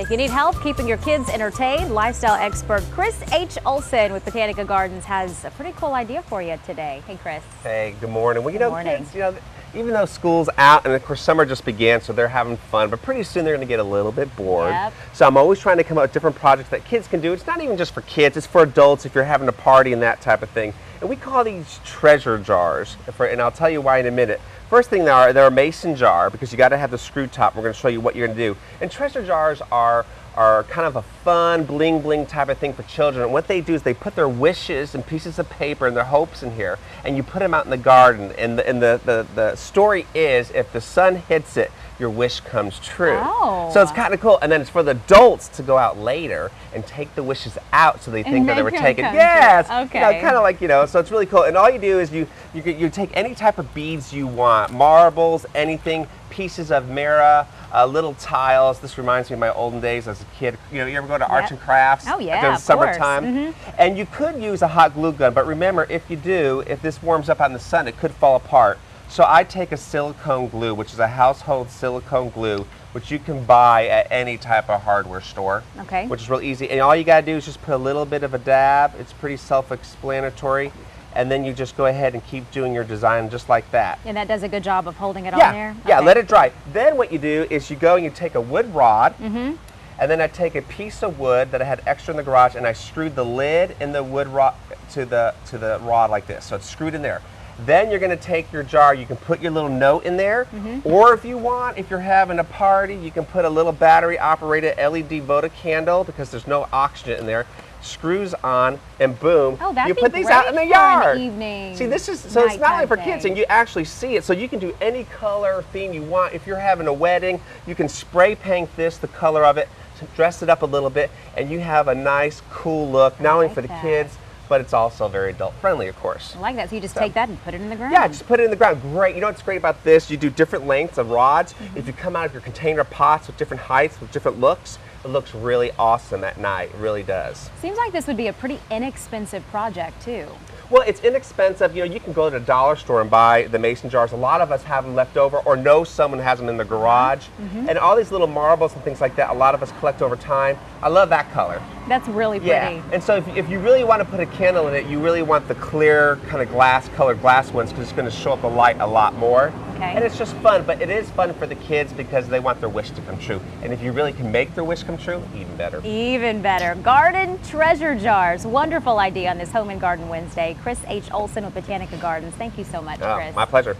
If you need help keeping your kids entertained, lifestyle expert Chris H. Olsen with Botanica Gardens has a pretty cool idea for you today. Hey, Chris. Hey, good morning. Well, good morning. Kids, even though school's out and of course summer just began, so they're having fun, but pretty soon they're going to get a little bit bored. Yep. So I'm always trying to come up with different projects that kids can do. It's not even just for kids, it's for adults if you're having a party and that type of thing. And we call these treasure jars, and I'll tell you why in a minute. First thing they're a mason jar because you got to have the screw top. We're going to show you what you're going to do. And treasure jars are kind of a fun bling type of thing for children. And what they do is they put their wishes and pieces of paper and their hopes in here, and you put them out in the garden. And the story is, if the sun hits it, your wish comes true. Oh. So it's kind of cool. And then it's for the adults to go out later and take the wishes out so they think that they were taken. Yes. Okay. Kind of like, so it's really cool. And all you do is you take any type of beads you want, marbles, anything, pieces of mirror, little tiles. This reminds me of my olden days as a kid. You ever go to arts and crafts? Oh yeah, during of summertime? course. And you could use a hot glue gun, but remember, if this warms up out in the sun, it could fall apart. So I take a silicone glue, which is a household silicone glue, which you can buy at any type of hardware store. Okay. Which is real easy. And all you gotta do is just put a little bit of a dab. It's pretty self-explanatory. And then you just go ahead and keep doing your design just like that. And that does a good job of holding it on there? Yeah, Okay. let it dry. Then what you do is you go and you take a wood rod, and then I take a piece of wood that I had extra in the garage, and I screwed the lid in the wood rod to the rod like this. So it's screwed in there. Then you're going to take your jar, you can put your little note in there, or if you're having a party, you can put a little battery operated LED Voda candle because there's no oxygen in there. Screws on, and boom, you put these out in the yard. Evening, see, this is so it's not only for kids, and you actually see it, so you can do any color theme you want. If you're having a wedding, you can spray paint this, the color of it, dress it up a little bit, and you have a nice, cool look, not only for the kids, but it's also very adult friendly, of course. I like that. So you just take that and put it in the ground? Yeah, just put it in the ground. Great. You know what's great about this? You do different lengths of rods. If you come out of your container pots with different heights, with different looks, it looks really awesome at night. It really does. Seems like this would be a pretty inexpensive project, too. Well, it's inexpensive. You can go to the dollar store and buy the mason jars. A lot of us have them left over or know someone has them in the garage. And all these little marbles and things like that, a lot of us collect over time. I love that color. That's really pretty. Yeah, and so if you really want to put a candle in it, you really want the clear kind of colored glass ones because it's going to show up the light a lot more. Okay. And it's just fun, but it is fun for the kids because they want their wish to come true. And if you really can make their wish come true, even better. Even better. Garden treasure jars. Wonderful idea on this Home and Garden Wednesday. Chris H. Olsen with Botanica Gardens. Thank you so much, Chris. My pleasure.